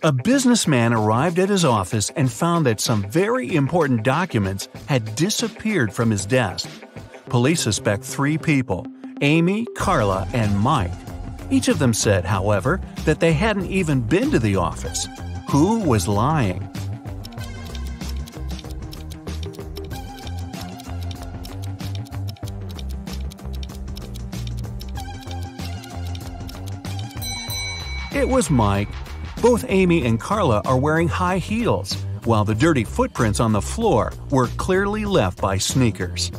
A businessman arrived at his office and found that some very important documents had disappeared from his desk. Police suspect 3 people: Amy, Carla, and Mike. Each of them said, however, that they hadn't even been to the office. Who was lying? It was Mike. Both Amy and Carla are wearing high heels, while the dirty footprints on the floor were clearly left by sneakers.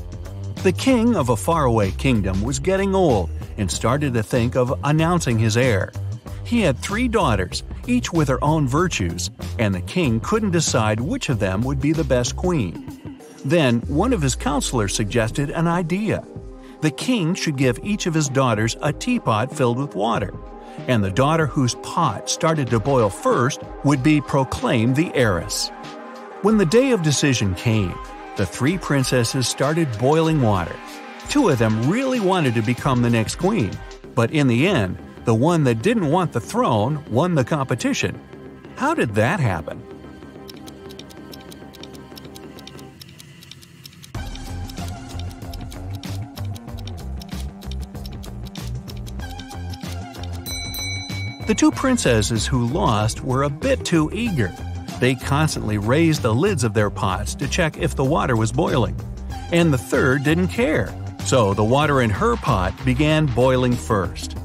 The king of a faraway kingdom was getting old and started to think of announcing his heir. He had 3 daughters, each with her own virtues, and the king couldn't decide which of them would be the best queen. Then one of his counselors suggested an idea. The king should give each of his daughters a teapot filled with water, and the daughter whose pot started to boil first would be proclaimed the heiress. When the day of decision came, the 3 princesses started boiling water. 2 of them really wanted to become the next queen, but in the end, the one that didn't want the throne won the competition. How did that happen? The 2 princesses who lost were a bit too eager. They constantly raised the lids of their pots to check if the water was boiling. And the third didn't care, so the water in her pot began boiling first.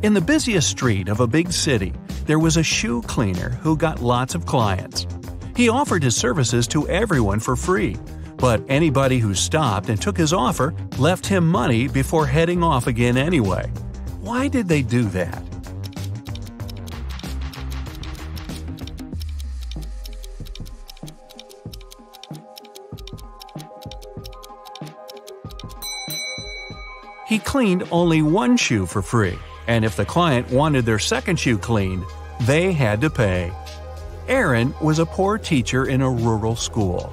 In the busiest street of a big city, there was a shoe cleaner who got lots of clients. He offered his services to everyone for free, but anybody who stopped and took his offer left him money before heading off again anyway. Why did they do that? He cleaned only 1 shoe for free, and if the client wanted their second shoe cleaned, they had to pay. Aaron was a poor teacher in a rural school.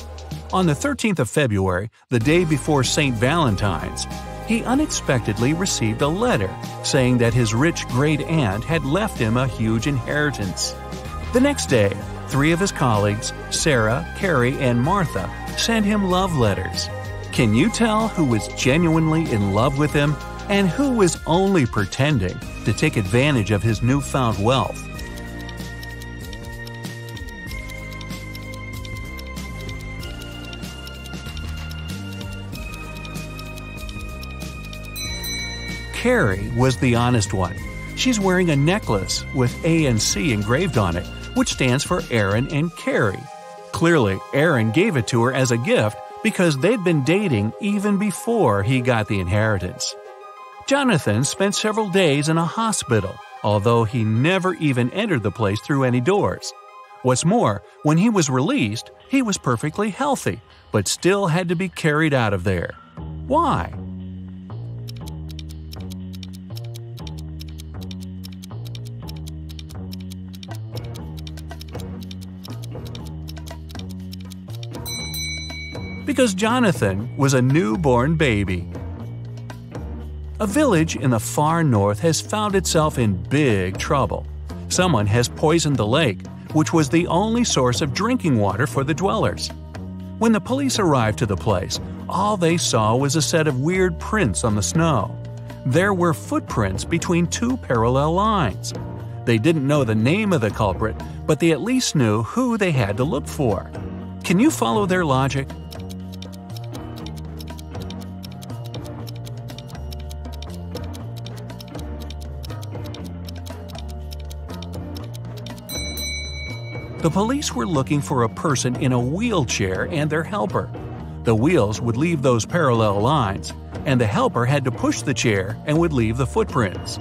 On the 13th of February, the day before St. Valentine's, he unexpectedly received a letter saying that his rich great-aunt had left him a huge inheritance. The next day, 3 of his colleagues, Sarah, Carrie, and Martha, sent him love letters. Can you tell who was genuinely in love with him and who was only pretending to take advantage of his newfound wealth? Carrie was the honest one. She's wearing a necklace with A and C engraved on it, which stands for Aaron and Carrie. Clearly, Aaron gave it to her as a gift because they'd been dating even before he got the inheritance. Jonathan spent several days in a hospital, although he never even entered the place through any doors. What's more, when he was released, he was perfectly healthy, but still had to be carried out of there. Why? Because Jonathan was a newborn baby. A village in the far north has found itself in big trouble. Someone has poisoned the lake, which was the only source of drinking water for the dwellers. When the police arrived to the place, all they saw was a set of weird prints on the snow. There were footprints between 2 parallel lines. They didn't know the name of the culprit, but they at least knew who they had to look for. Can you follow their logic? The police were looking for a person in a wheelchair and their helper. The wheels would leave those parallel lines, and the helper had to push the chair and would leave the footprints.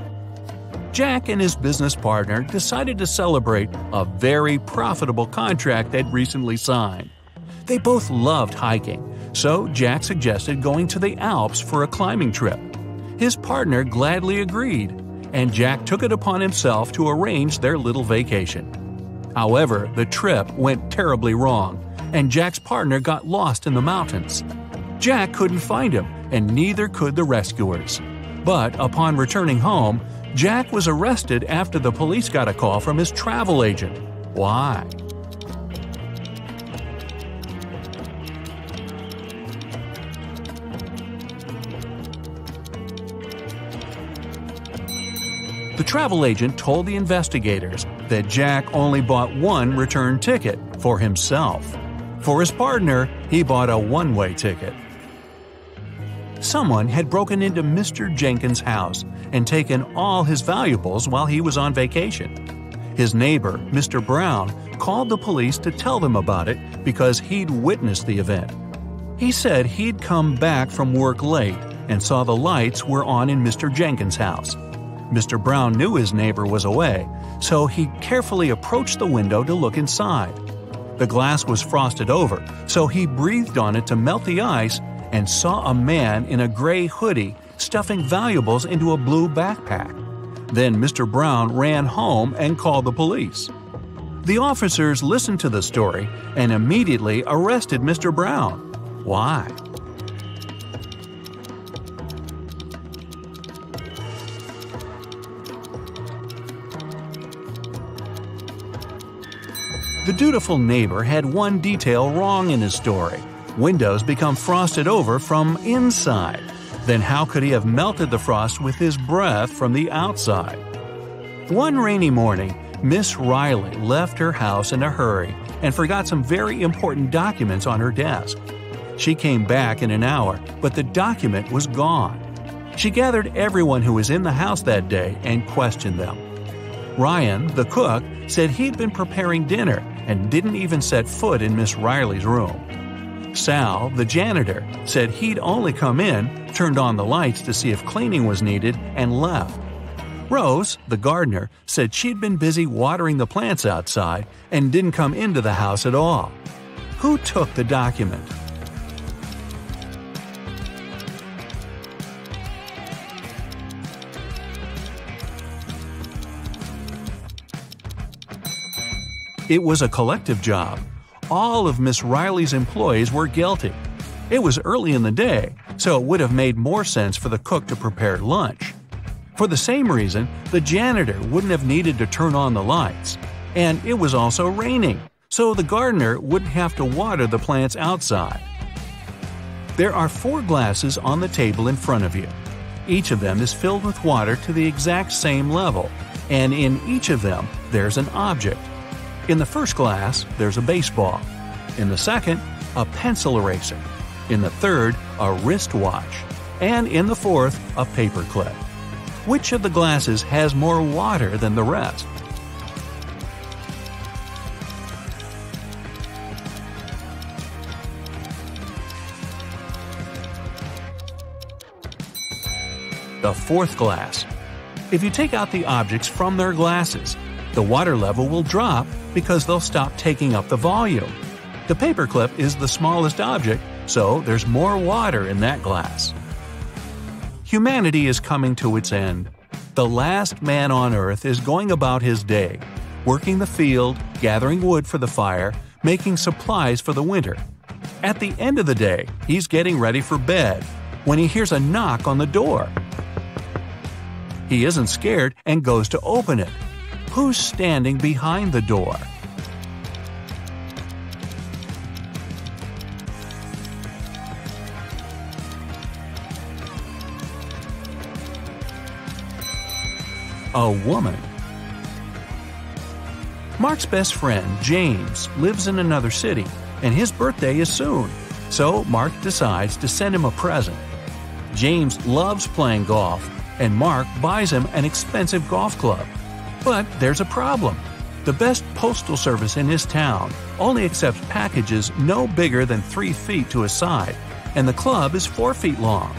Jack and his business partner decided to celebrate a very profitable contract they'd recently signed. They both loved hiking, so Jack suggested going to the Alps for a climbing trip. His partner gladly agreed, and Jack took it upon himself to arrange their little vacation. However, the trip went terribly wrong, and Jack's partner got lost in the mountains. Jack couldn't find him, and neither could the rescuers. But upon returning home, Jack was arrested after the police got a call from his travel agent. Why? The travel agent told the investigators that Jack only bought one return ticket for himself. For his partner, he bought a one-way ticket. Someone had broken into Mr. Jenkins' house and taken all his valuables while he was on vacation. His neighbor, Mr. Brown, called the police to tell them about it because he'd witnessed the event. He said he'd come back from work late and saw the lights were on in Mr. Jenkins' house. Mr. Brown knew his neighbor was away, so he carefully approached the window to look inside. The glass was frosted over, so he breathed on it to melt the ice and saw a man in a gray hoodie stuffing valuables into a blue backpack. Then Mr. Brown ran home and called the police. The officers listened to the story and immediately arrested Mr. Brown. Why? The dutiful neighbor had one detail wrong in his story. Windows become frosted over from inside. Then how could he have melted the frost with his breath from the outside? One rainy morning, Miss Riley left her house in a hurry and forgot some very important documents on her desk. She came back in an hour, but the document was gone. She gathered everyone who was in the house that day and questioned them. Ryan, the cook, said he'd been preparing dinner and didn't even set foot in Miss Riley's room. Sal, the janitor, said he'd only come in, turned on the lights to see if cleaning was needed, and left. Rose, the gardener, said she'd been busy watering the plants outside and didn't come into the house at all. Who took the document? It was a collective job. All of Miss Riley's employees were guilty. It was early in the day, so it would have made more sense for the cook to prepare lunch. For the same reason, the janitor wouldn't have needed to turn on the lights. And it was also raining, so the gardener wouldn't have to water the plants outside. There are 4 glasses on the table in front of you. Each of them is filled with water to the exact same level, and in each of them there's an object. In the first glass, there's a baseball. In the second, a pencil eraser. In the third, a wristwatch. And in the fourth, a paperclip. Which of the glasses has more water than the rest? The fourth glass. If you take out the objects from their glasses, the water level will drop because they'll stop taking up the volume. The paperclip is the smallest object, so there's more water in that glass. Humanity is coming to its end. The last man on Earth is going about his day, working the field, gathering wood for the fire, making supplies for the winter. At the end of the day, he's getting ready for bed when he hears a knock on the door. He isn't scared and goes to open it. Who's standing behind the door? A woman. Mark's best friend, James, lives in another city, and his birthday is soon, so Mark decides to send him a present. James loves playing golf, and Mark buys him an expensive golf club. But there's a problem. The best postal service in his town only accepts packages no bigger than 3 feet to a side, and the club is 4 feet long.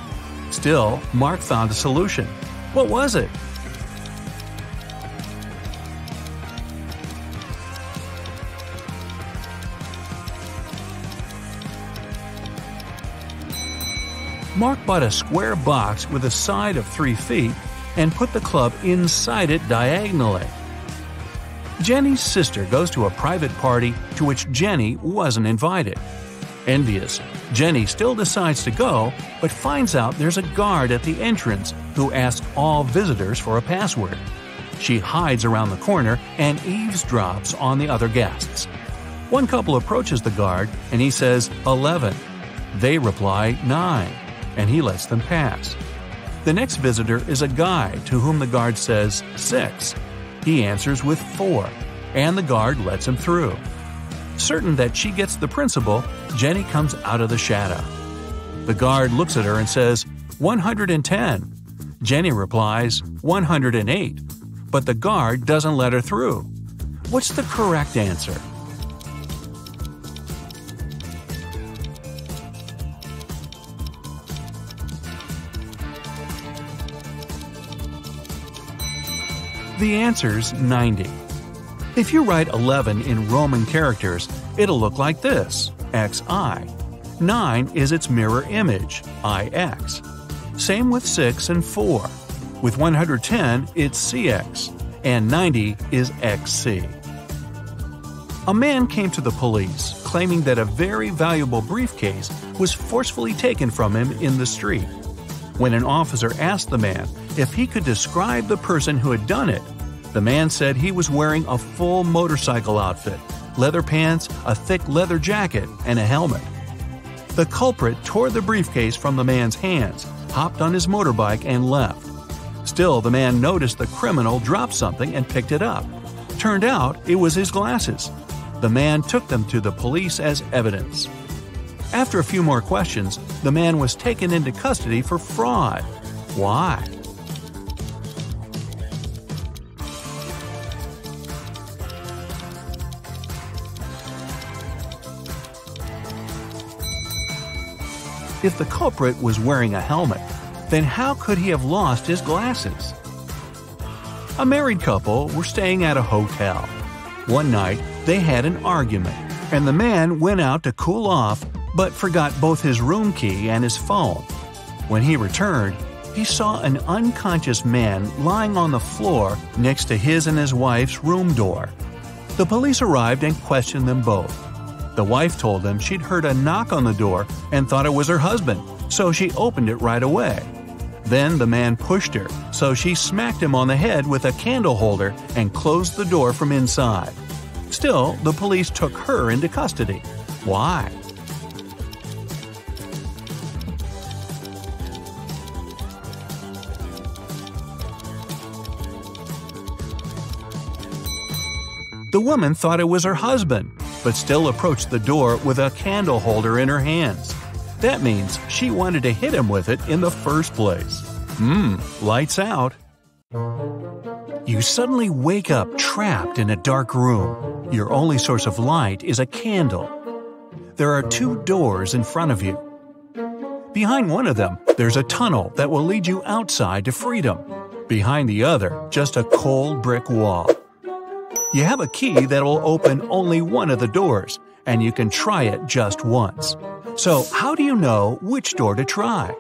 Still, Mark found a solution. What was it? Mark bought a square box with a side of 3 feet and put the club inside it diagonally. Jenny's sister goes to a private party to which Jenny wasn't invited. Envious, Jenny still decides to go, but finds out there's a guard at the entrance who asks all visitors for a password. She hides around the corner and eavesdrops on the other guests. One couple approaches the guard and he says 11. They reply 9, and he lets them pass. The next visitor is a guy to whom the guard says 6. He answers with 4, and the guard lets him through. Certain that she gets the principal, Jenny comes out of the shadow. The guard looks at her and says, 110. Jenny replies, 108. But the guard doesn't let her through. What's the correct answer? The answer's 90. If you write 11 in Roman characters, it'll look like this, XI. 9 is its mirror image, IX. Same with 6 and 4. With 110, it's CX, and 90 is XC. A man came to the police claiming that a very valuable briefcase was forcefully taken from him in the street. When an officer asked the man if he could describe the person who had done it, the man said he was wearing a full motorcycle outfit, leather pants, a thick leather jacket, and a helmet. The culprit tore the briefcase from the man's hands, hopped on his motorbike, and left. Still, the man noticed the criminal drop something and picked it up. Turned out it was his glasses. The man took them to the police as evidence. After a few more questions, the man was taken into custody for fraud. Why? If the culprit was wearing a helmet, then how could he have lost his glasses? A married couple were staying at a hotel. One night, they had an argument, and the man went out to cool off but forgot both his room key and his phone. When he returned, he saw an unconscious man lying on the floor next to his and his wife's room door. The police arrived and questioned them both. The wife told them she'd heard a knock on the door and thought it was her husband, so she opened it right away. Then the man pushed her, so she smacked him on the head with a candle holder and closed the door from inside. Still, the police took her into custody. Why? The woman thought it was her husband, but still approached the door with a candle holder in her hands. That means she wanted to hit him with it in the first place. Lights out. You suddenly wake up trapped in a dark room. Your only source of light is a candle. There are 2 doors in front of you. Behind one of them, there's a tunnel that will lead you outside to freedom. Behind the other, just a cold brick wall. You have a key that will open only one of the doors, and you can try it just once. So, how do you know which door to try?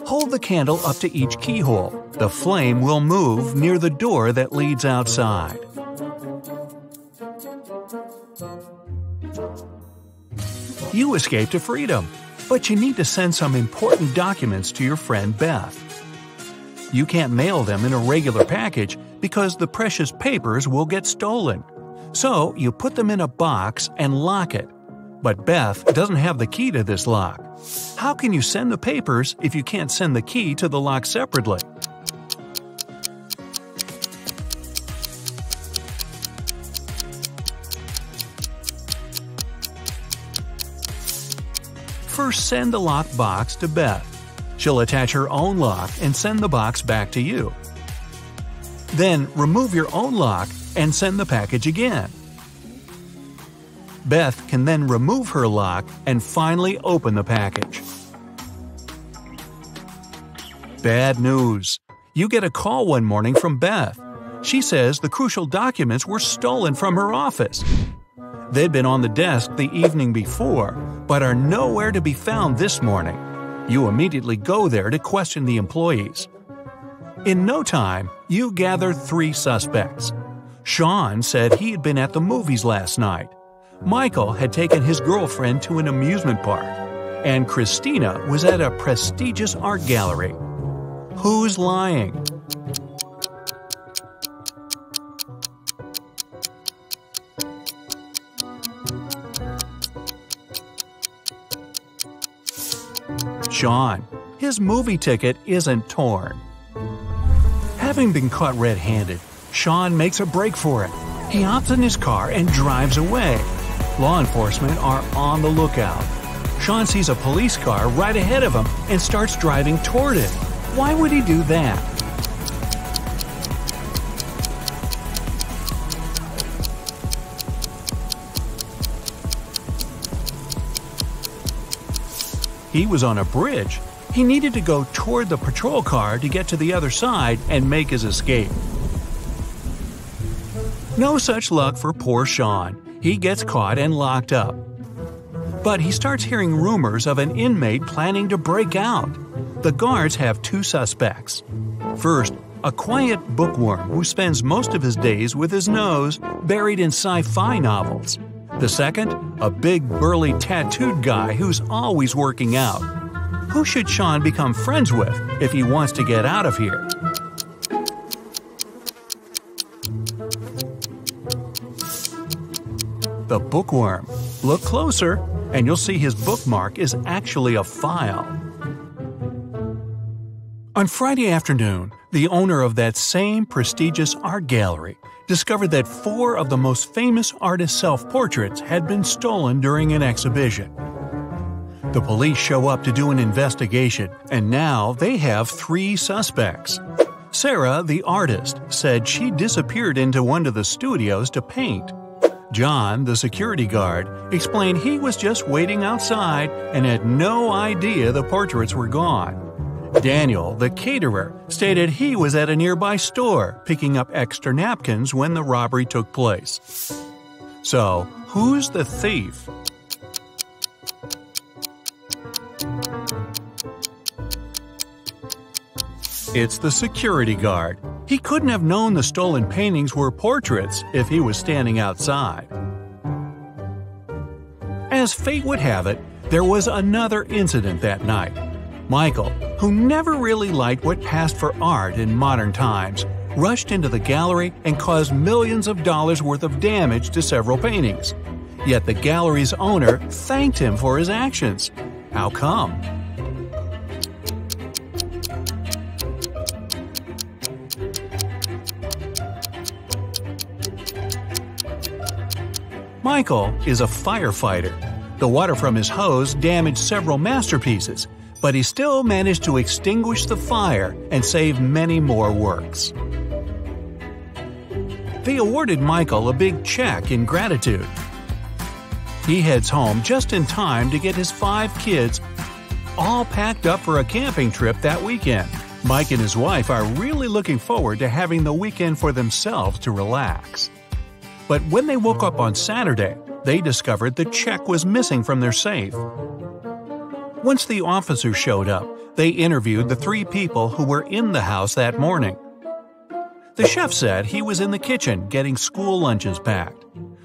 Hold the candle up to each keyhole. The flame will move near the door that leads outside. You escape to freedom, but you need to send some important documents to your friend Beth. You can't mail them in a regular package because the precious papers will get stolen. So you put them in a box and lock it. But Beth doesn't have the key to this lock. How can you send the papers if you can't send the key to the lock separately? First, send the locked box to Beth. She'll attach her own lock and send the box back to you. Then, remove your own lock and send the package again. Beth can then remove her lock and finally open the package. Bad news. You get a call one morning from Beth. She says the crucial documents were stolen from her office. They'd been on the desk the evening before, but are nowhere to be found this morning. You immediately go there to question the employees. In no time, you gathered 3 suspects. Sean said he had been at the movies last night. Michael had taken his girlfriend to an amusement park. And Christina was at a prestigious art gallery. Who's lying? Sean. His movie ticket isn't torn. Having been caught red-handed, Sean makes a break for it. He hops in his car and drives away. Law enforcement are on the lookout. Sean sees a police car right ahead of him and starts driving toward it. Why would he do that? He was on a bridge. He needed to go toward the patrol car to get to the other side and make his escape. No such luck for poor Sean. He gets caught and locked up. But he starts hearing rumors of an inmate planning to break out. The guards have 2 suspects. First, a quiet bookworm who spends most of his days with his nose buried in sci-fi novels. The second, a big burly tattooed guy who's always working out. Who should Sean become friends with if he wants to get out of here? The bookworm. Look closer, and you'll see his bookmark is actually a file. On Friday afternoon, the owner of that same prestigious art gallery discovered that 4 of the most famous artists' self-portraits had been stolen during an exhibition. The police show up to do an investigation, and now they have 3 suspects. Sarah, the artist, said she disappeared into one of the studios to paint. John, the security guard, explained he was just waiting outside and had no idea the portraits were gone. Daniel, the caterer, stated he was at a nearby store picking up extra napkins when the robbery took place. So, who's the thief? It's the security guard. He couldn't have known the stolen paintings were portraits if he was standing outside. As fate would have it, there was another incident that night. Michael, who never really liked what passed for art in modern times, rushed into the gallery and caused millions of dollars worth of damage to several paintings. Yet the gallery's owner thanked him for his actions. How come? Michael is a firefighter. The water from his hose damaged several masterpieces, but he still managed to extinguish the fire and save many more works. They awarded Michael a big check in gratitude. He heads home just in time to get his 5 kids all packed up for a camping trip that weekend. Mike and his wife are really looking forward to having the weekend for themselves to relax. But when they woke up on Saturday, they discovered the check was missing from their safe. Once the officers showed up, they interviewed the 3 people who were in the house that morning. The chef said he was in the kitchen getting school lunches packed.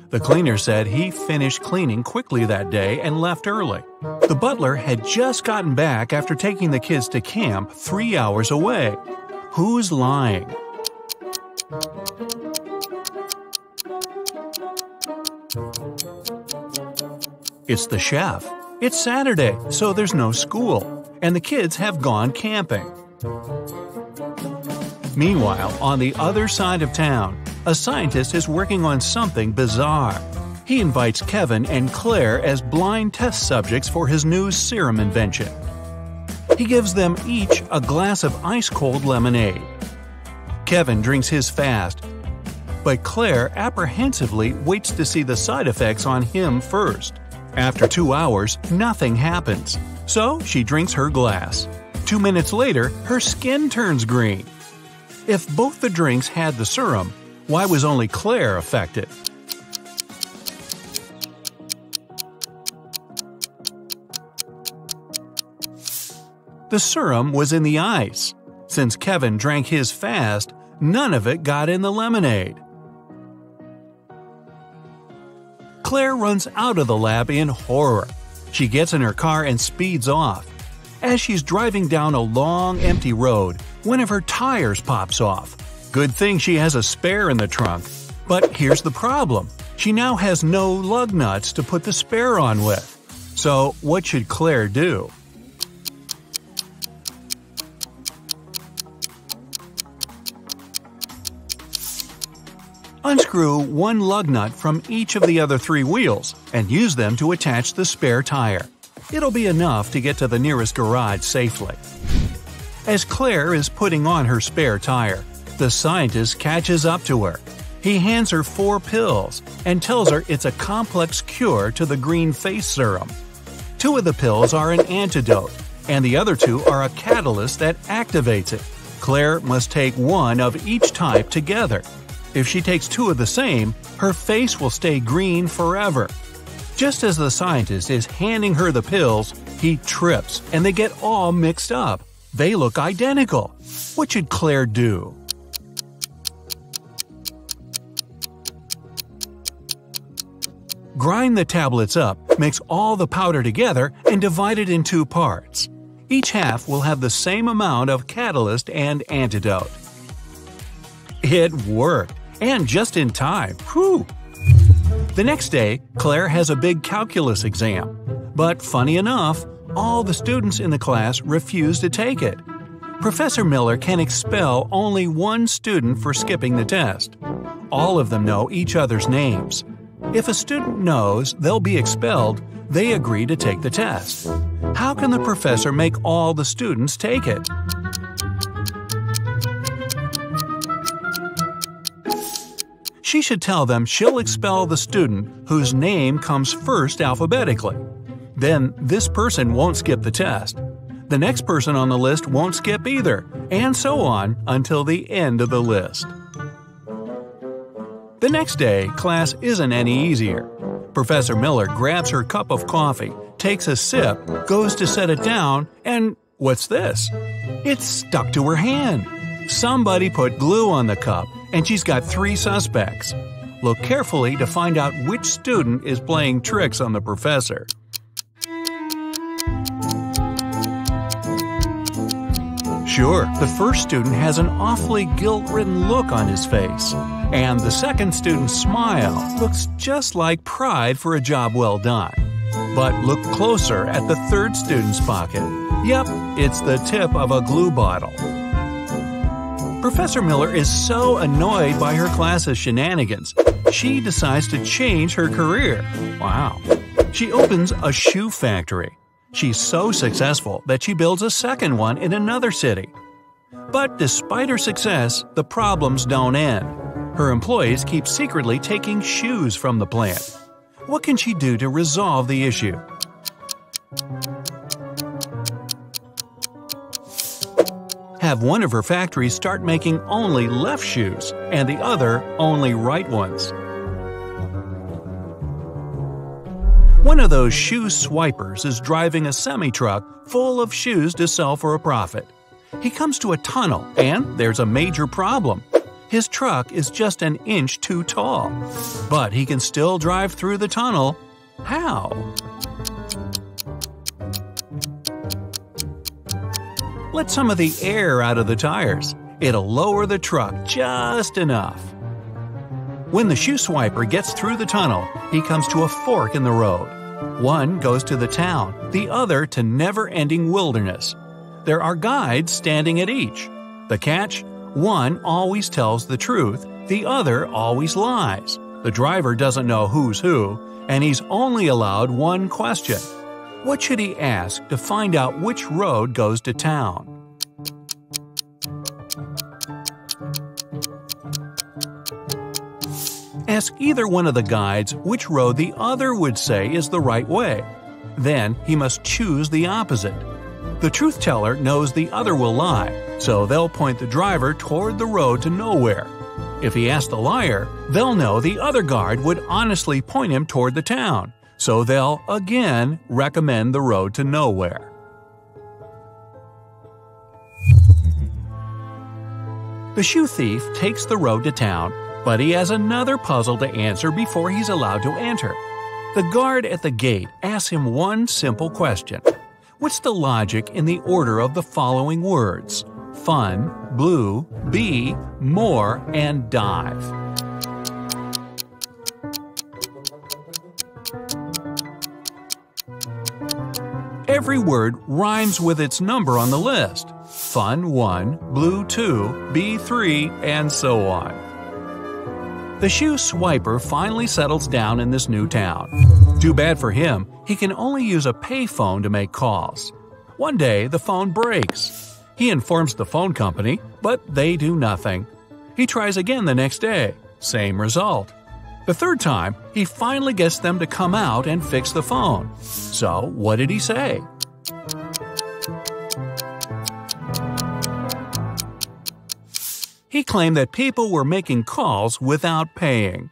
The cleaner said he finished cleaning quickly that day and left early. The butler had just gotten back after taking the kids to camp 3 hours away. Who's lying? It's the chef. It's Saturday, so there's no school, and the kids have gone camping. Meanwhile, on the other side of town, a scientist is working on something bizarre. He invites Kevin and Claire as blind test subjects for his new serum invention. He gives them each a glass of ice-cold lemonade. Kevin drinks his fast, but Claire apprehensively waits to see the side effects on him first. After 2 hours, nothing happens, so she drinks her glass. 2 minutes later, her skin turns green. If both the drinks had the serum, why was only Claire affected? The serum was in the ice. Since Kevin drank his fast, none of it got in the lemonade. Claire runs out of the lab in horror. She gets in her car and speeds off. As she's driving down a long, empty road, one of her tires pops off. Good thing she has a spare in the trunk. But here's the problem. She now has no lug nuts to put the spare on with. So what should Claire do? Unscrew one lug nut from each of the other 3 wheels and use them to attach the spare tire. It'll be enough to get to the nearest garage safely. As Claire is putting on her spare tire, the scientist catches up to her. He hands her 4 pills and tells her it's a complex cure to the green face serum. 2 of the pills are an antidote, and the other 2 are a catalyst that activates it. Claire must take 1 of each type together. If she takes 2 of the same, her face will stay green forever. Just as the scientist is handing her the pills, he trips and they get all mixed up. They look identical. What should Claire do? Grind the tablets up, mix all the powder together, and divide it in 2 parts. Each half will have the same amount of catalyst and antidote. It worked, and just in time. Whew! The next day, Claire has a big calculus exam. But funny enough, all the students in the class refuse to take it. Professor Miller can expel only 1 student for skipping the test. All of them know each other's names. If a student knows they'll be expelled, they agree to take the test. How can the professor make all the students take it? She should tell them she'll expel the student whose name comes first alphabetically. Then this person won't skip the test. The next person on the list won't skip either, and so on until the end of the list. The next day, class isn't any easier. Professor Miller grabs her cup of coffee, takes a sip, goes to set it down, and what's this? It's stuck to her hand. Somebody put glue on the cup, and she's got 3 suspects. Look carefully to find out which student is playing tricks on the professor. Sure, the first student has an awfully guilt-ridden look on his face, and the second student's smile looks just like pride for a job well done. But look closer at the third student's pocket. Yep, it's the tip of a glue bottle. Professor Miller is so annoyed by her class's shenanigans, she decides to change her career. Wow. She opens a shoe factory. She's so successful that she builds a second one in another city. But despite her success, the problems don't end. Her employees keep secretly taking shoes from the plant. What can she do to resolve the issue? Have one of her factories start making only left shoes and the other only right ones. One of those shoe swipers is driving a semi-truck full of shoes to sell for a profit. He comes to a tunnel, and there's a major problem. His truck is just an inch too tall. But he can still drive through the tunnel. How? Let some of the air out of the tires. It'll lower the truck just enough. When the shoe swiper gets through the tunnel, he comes to a fork in the road. One goes to the town, the other to never-ending wilderness. There are guides standing at each. The catch? One always tells the truth, the other always lies. The driver doesn't know who's who, and he's only allowed one question. What should he ask to find out which road goes to town? Ask either one of the guides which road the other would say is the right way. Then he must choose the opposite. The truth teller knows the other will lie, so they'll point the driver toward the road to nowhere. If he asks the liar, they'll know the other guard would honestly point him toward the town, so they'll again recommend the road to nowhere. The shoe thief takes the road to town, but he has another puzzle to answer before he's allowed to enter. The guard at the gate asks him one simple question. What's the logic in the order of the following words? Fun, blue, bee, more, and dive. Every word rhymes with its number on the list. Fun 1, blue 2, bee 3, and so on. The shoe swiper finally settles down in this new town. Too bad for him, he can only use a payphone to make calls. One day, the phone breaks. He informs the phone company, but they do nothing. He tries again the next day. Same result. The third time, he finally gets them to come out and fix the phone. So, what did he say? He claimed that people were making calls without paying.